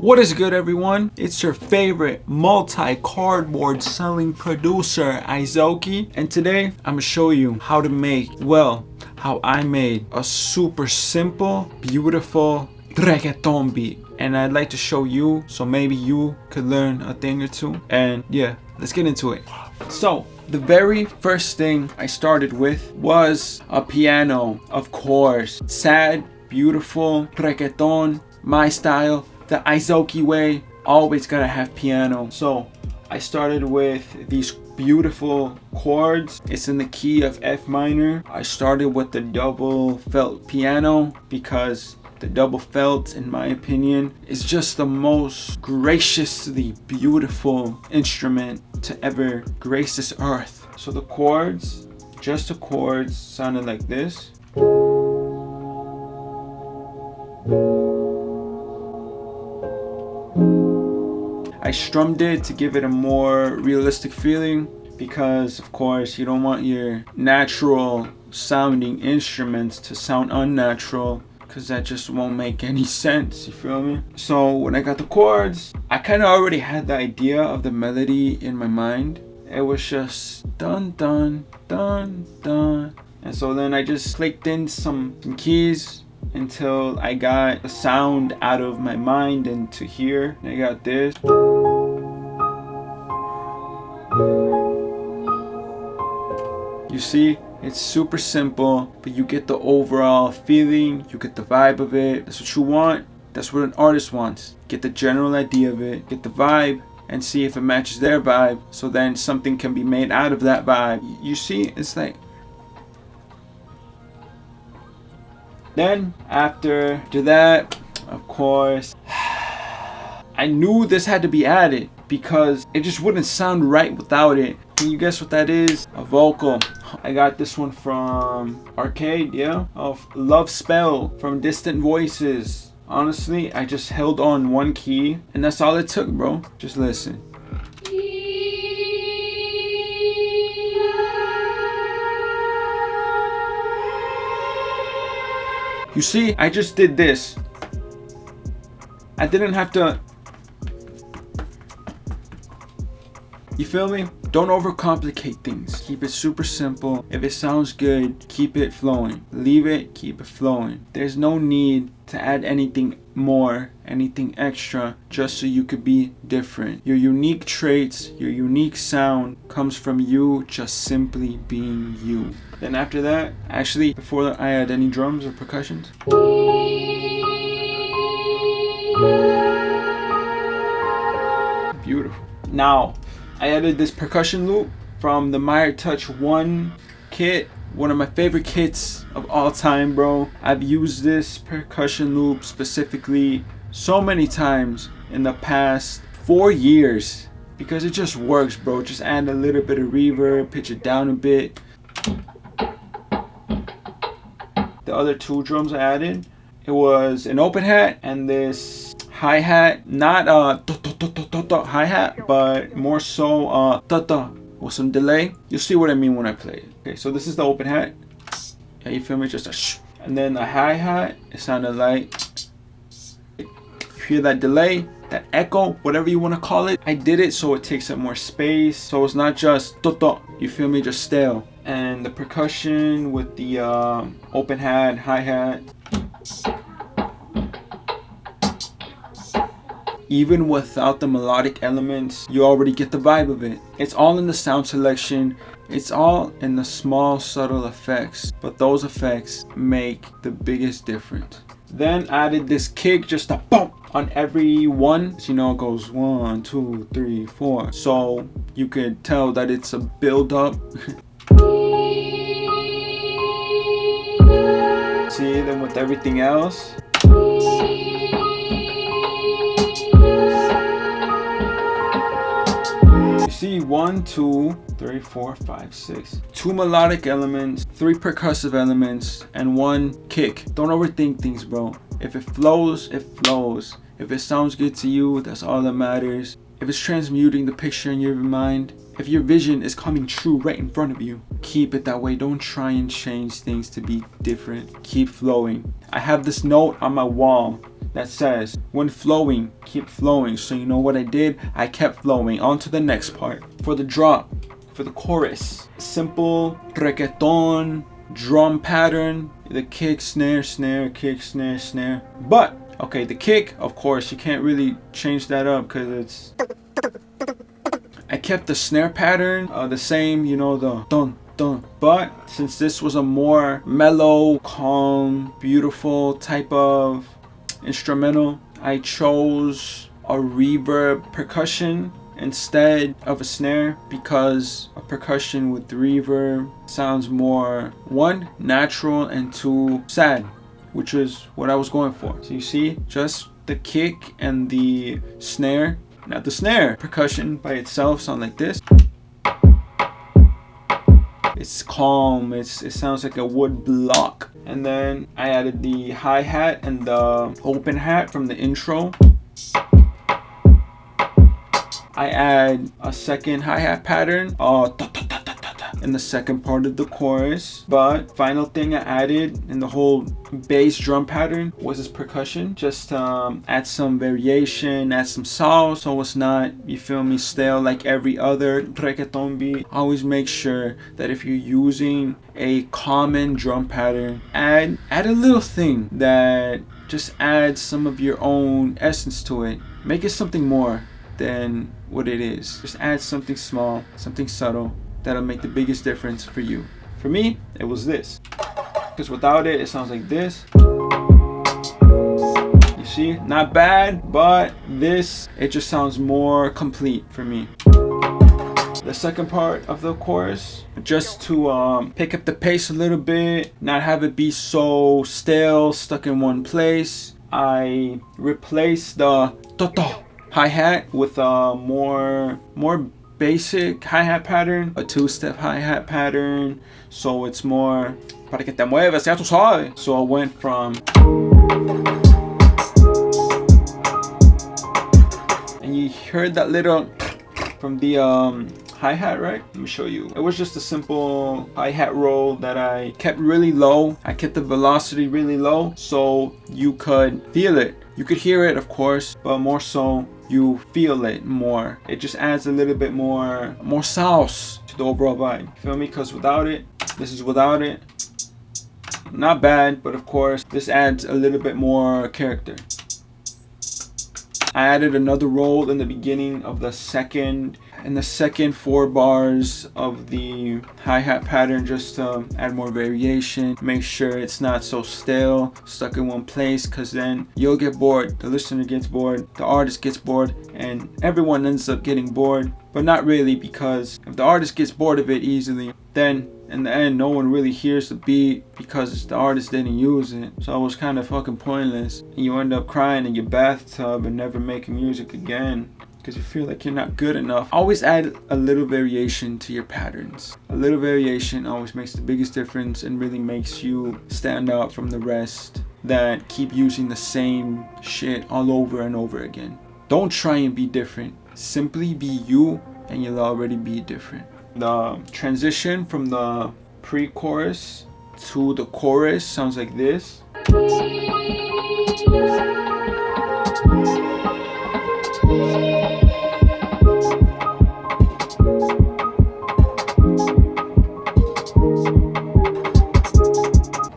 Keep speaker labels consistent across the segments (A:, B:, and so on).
A: What is good, everyone? It's your favorite multi-cardboard selling producer, Izoki, and today I'm gonna show you how to make, well, how I made a super simple, beautiful reggaeton beat. And I'd like to show you so maybe you could learn a thing or two. And yeah, let's get into it. So the very first thing I started with was a piano, of course. Sad, beautiful reggaeton, my style, the Izoki way, always gotta have piano. So I started with these beautiful chords. It's in the key of F minor. I started with the double felt piano because the double felt, in my opinion, is just the most graciously beautiful instrument to ever grace this earth. So the chords, just the chords, sounded like this. I strummed it to give it a more realistic feeling because, of course, you don't want your natural sounding instruments to sound unnatural because that just won't make any sense, you feel me? So when I got the chords, I kind of already had the idea of the melody in my mind. It was just dun dun dun dun. And so then I just clicked in some keys until I got the sound out of my mind into here. And I got this. You see, it's super simple, but you get the overall feeling, you get the vibe of it. That's what you want. That's what an artist wants. Get the general idea of it, get the vibe, and see if it matches their vibe. So then something can be made out of that vibe. You see, it's like, then after that, of course, I knew this had to be added because it just wouldn't sound right without it. Can you guess what that is? A vocal. I got this one from Arcade, yeah? Of Love Spell from Distant Voices. Honestly, I just held on one key and that's all it took, bro. Just listen. You see, I just did this. I didn't have to. You feel me? Don't overcomplicate things. Keep it super simple. If it sounds good, keep it flowing. Leave it, keep it flowing. There's no need to add anything more, anything extra, just so you could be different. Your unique traits, your unique sound comes from you just simply being you. Then after that, actually, before I add any drums or percussions, beautiful. Now, I added this percussion loop from the Mira Touch 1 kit. One of my favorite kits of all time, bro. I've used this percussion loop specifically so many times in the past 4 years because it just works, bro. Just add a little bit of reverb, pitch it down a bit. The other two drums I added, it was an open hat and this hi-hat, not a hi-hat, but more so with some delay. You'll see what I mean when I play it. Okay, so this is the open hat. Yeah, you feel me? Just a shh. And then the hi-hat, it sounded like, you hear that delay, that echo, whatever you want to call it. I did it so it takes up more space, so it's not just you feel me, just stale. And the percussion with the open hat, hi-hat, even without the melodic elements, you already get the vibe of it. It's all in the sound selection. It's all in the small, subtle effects. But those effects make the biggest difference. Then I added this kick, just a bump on every one. So, you know, it goes 1, 2, 3, 4. So you could tell that it's a build up. See, then with everything else, see 1, 2, 3, 4, 5, 6. 2 melodic elements, 3 percussive elements, and 1 kick. Don't overthink things, bro. If it flows, it flows. If it sounds good to you, that's all that matters. If it's transmuting the picture in your mind, if your vision is coming true right in front of you, keep it that way. Don't try and change things to be different. Keep flowing. I have this note on my wall that says, when flowing, keep flowing. So you know what I did? I kept flowing. On to the next part. For the drop, for the chorus, simple reggaeton drum pattern. The kick, snare, snare, kick, snare, snare. But, okay, the kick, of course, you can't really change that up because it's... I kept the snare pattern the same, you know, the dun, dun. But since this was a more mellow, calm, beautiful type of instrumental, I chose a reverb percussion instead of a snare, because a percussion with reverb sounds more, one, natural, and two, sad, which is what I was going for. So you see, just the kick and the snare. Now the snare percussion by itself sound like this. It's calm, it sounds like a wood block. And then I added the hi-hat and the open hat from the intro. I add a second hi-hat pattern in the second part of the chorus. But final thing I added in the whole bass drum pattern was this percussion. Just add some variation, add some sauce, so it's not, you feel me, stale like every other reggaeton beat. Always make sure that if you're using a common drum pattern, add a little thing that just adds some of your own essence to it. Make it something more than what it is. Just add something small, something subtle, that'll make the biggest difference for you. For me, it was this, because without it, it sounds like this. You see, not bad, but this, it just sounds more complete for me. The second part of the chorus, just to pick up the pace a little bit, not have it be so stale, stuck in one place, I replaced the hi-hat with a more basic hi-hat pattern, a two-step hi-hat pattern, so it's more para que te muevas, ya tú sabes. So I went from, and you heard that little from the hi-hat, right? Let me show you. It was just a simple hi-hat roll that I kept really low. I kept the velocity really low so you could feel it. You could hear it, of course, but more so you feel it more. It just adds a little bit more sauce to the overall vibe. Feel me? Because without it, this is without it. Not bad, but of course, this adds a little bit more character. I added another roll in the beginning of the second 4 bars of the hi-hat pattern, just to add more variation, make sure it's not so stale, stuck in one place, because then you'll get bored, the listener gets bored, the artist gets bored, and everyone ends up getting bored. But not really, because if the artist gets bored of it easily, then in the end no one really hears the beat because the artist didn't use it. So it was kind of fucking pointless, and you end up crying in your bathtub and never making music again because you feel like you're not good enough. Always add a little variation to your patterns. A little variation always makes the biggest difference and really makes you stand out from the rest that keep using the same shit all over and over again. Don't try and be different. Simply be you and you'll already be different. The transition from the pre-chorus to the chorus sounds like this.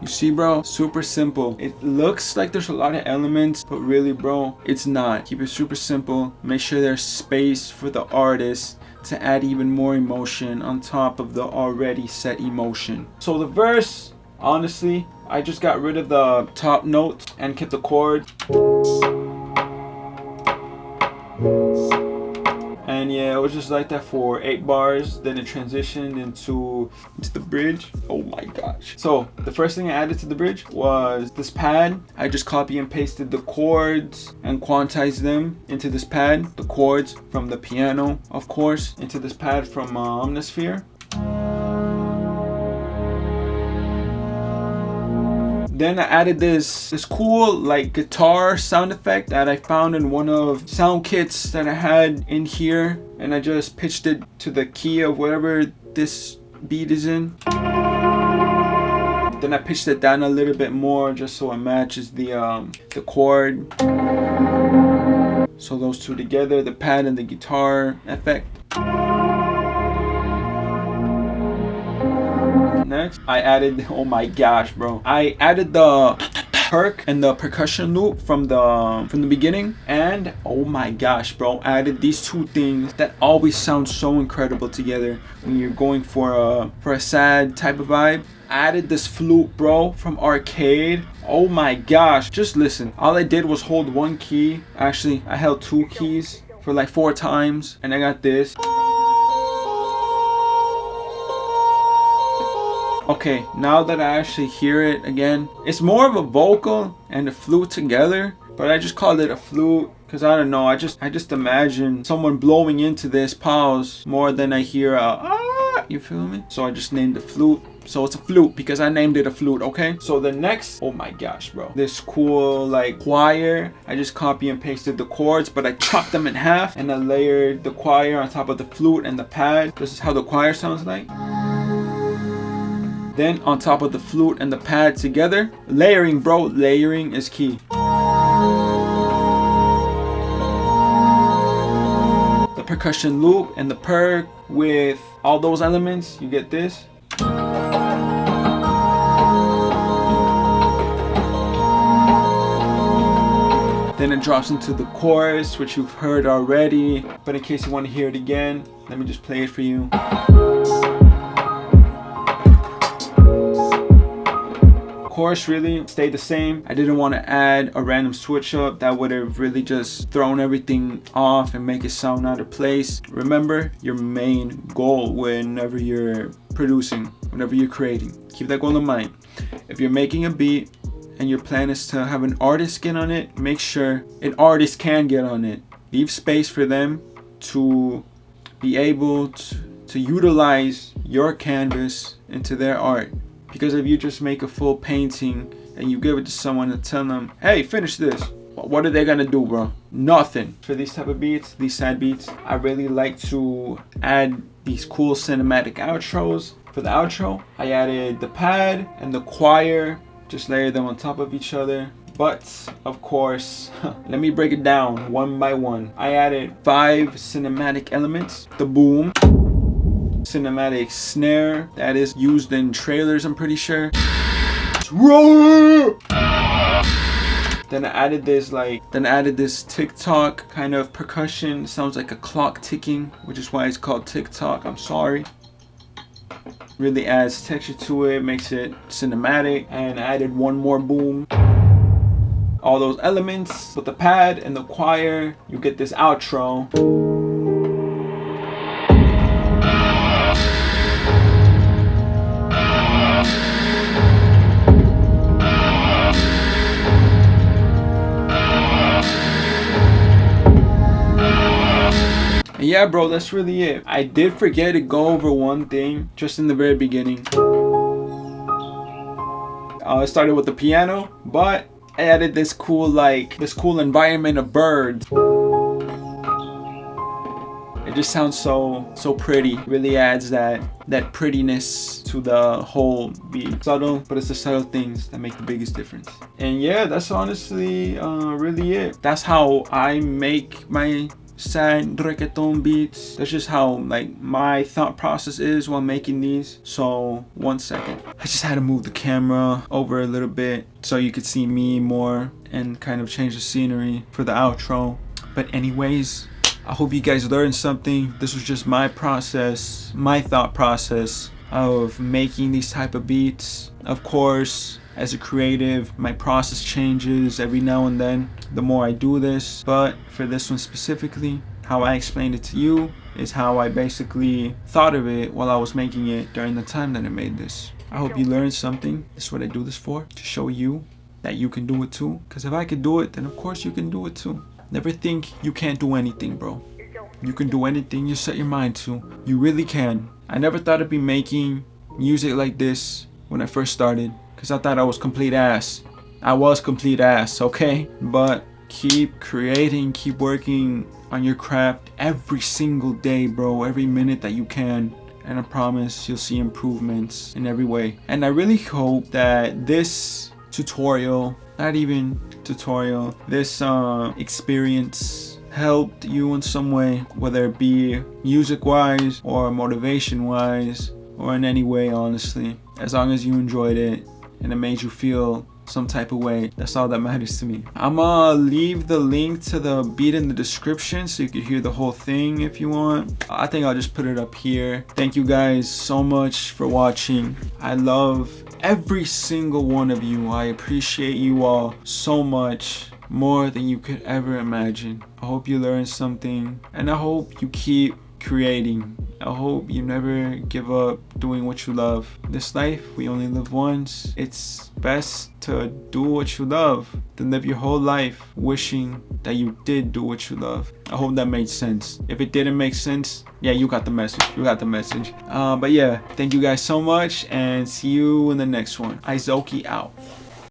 A: You see, bro, super simple. It looks like there's a lot of elements, but really, bro, it's not. Keep it super simple. Make sure there's space for the artist to add even more emotion on top of the already set emotion. So the verse, honestly, I just got rid of the top notes and kept the chord. And yeah, it was just like that for 8 bars. Then it transitioned into the bridge. Oh my gosh. So the first thing I added to the bridge was this pad. I just copy and pasted the chords and quantized them into this pad. The chords from the piano, of course, into this pad from Omnisphere. Then I added this cool like guitar sound effect that I found in one of sound kits that I had in here, and I just pitched it to the key of whatever this beat is in. Then I pitched it down a little bit more just so it matches the chord. So those two together, the pad and the guitar effect. Next, I added, oh my gosh, bro. I added the perk and the percussion loop from the beginning, and oh my gosh, bro, I added these two things that always sound so incredible together when you're going for a sad type of vibe. I added this flute, bro, from Arcade. Oh my gosh, just listen. All I did was hold one key. Actually, I held two keys for like 4 times, and I got this. Okay, now that I actually hear it again, it's more of a vocal and a flute together, but I just called it a flute because I don't know, I just imagine someone blowing into this pause more than I hear you feel me? So I just named the flute. So it's a flute because I named it a flute, okay? So the next, oh my gosh, bro, this cool like choir, I just copy and pasted the chords, but I chopped them in half and I layered the choir on top of the flute and the pad. This is how the choir sounds like. Then on top of the flute and the pad together, layering, bro, layering is key. The percussion loop and the perk with all those elements, you get this. Then it drops into the chorus, which you've heard already, but in case you want to hear it again, let me just play it for you. Chorus really stayed the same. I didn't want to add a random switch up that would have really just thrown everything off and make it sound out of place. Remember your main goal whenever you're producing, whenever you're creating. Keep that goal in mind. If you're making a beat and your plan is to have an artist get on it, make sure an artist can get on it. Leave space for them to be able to utilize your canvas into their art. Because if you just make a full painting and you give it to someone and tell them, hey, finish this, what are they gonna do, bro? Nothing. For these type of beats, these sad beats, I really like to add these cool cinematic outros. For the outro, I added the pad and the choir, just layer them on top of each other. But of course, let me break it down one by one. I added 5 cinematic elements. The boom, cinematic snare that is used in trailers, I'm pretty sure. Then I added this tick-tock kind of percussion. It sounds like a clock ticking, which is why it's called tick-tock. I'm sorry. Really adds texture to it, makes it cinematic. And I added one more boom. All those elements with the pad and the choir, you get this outro. Yeah, bro, that's really it. I did forget to go over one thing just in the very beginning. I started with the piano, but I added this cool environment of birds. It just sounds so pretty. It really adds that prettiness to the whole beat. Subtle, but it's the subtle things that make the biggest difference. And yeah, that's honestly really it. That's how I make my sad reggaeton beats. That's just how like my thought process is while making these. So 1 second, I just had to move the camera over a little bit so you could see me more and kind of change the scenery for the outro. But anyways, I hope you guys learned something. This was just my process, my thought process of making these type of beats. Of course, as a creative, my process changes every now and then the more I do this, but for this one specifically, how I explained it to you is how I basically thought of it while I was making it during the time that I made this. I hope you learned something. This is what I do this for, to show you that you can do it too. Because if I could do it, then of course you can do it too. Never think you can't do anything, bro. You can do anything you set your mind to. You really can. I never thought I'd be making music like this when I first started, because I thought I was complete ass. I was complete ass, okay? But keep creating, keep working on your craft every single day, bro. Every minute that you can. and I promise you'll see improvements in every way. And I really hope that this tutorial, not even tutorial, this experience helped you in some way, whether it be music wise or motivation wise or in any way, honestly. As long as you enjoyed it and it made you feel some type of way, that's all that matters to me. I'm gonna leave the link to the beat in the description so you can hear the whole thing if you want. I think I'll just put it up here. Thank you guys so much for watching. I love every single one of you. I appreciate you all so much, more than you could ever imagine. I hope you learned something, and I hope you keep creating. I hope you never give up doing what you love. This life, we only live once. It's best to do what you love than live your whole life wishing that you did do what you love. I hope that made sense. If it didn't make sense, yeah, you got the message. You got the message. But yeah, thank you guys so much, and see you in the next one. Izoki out.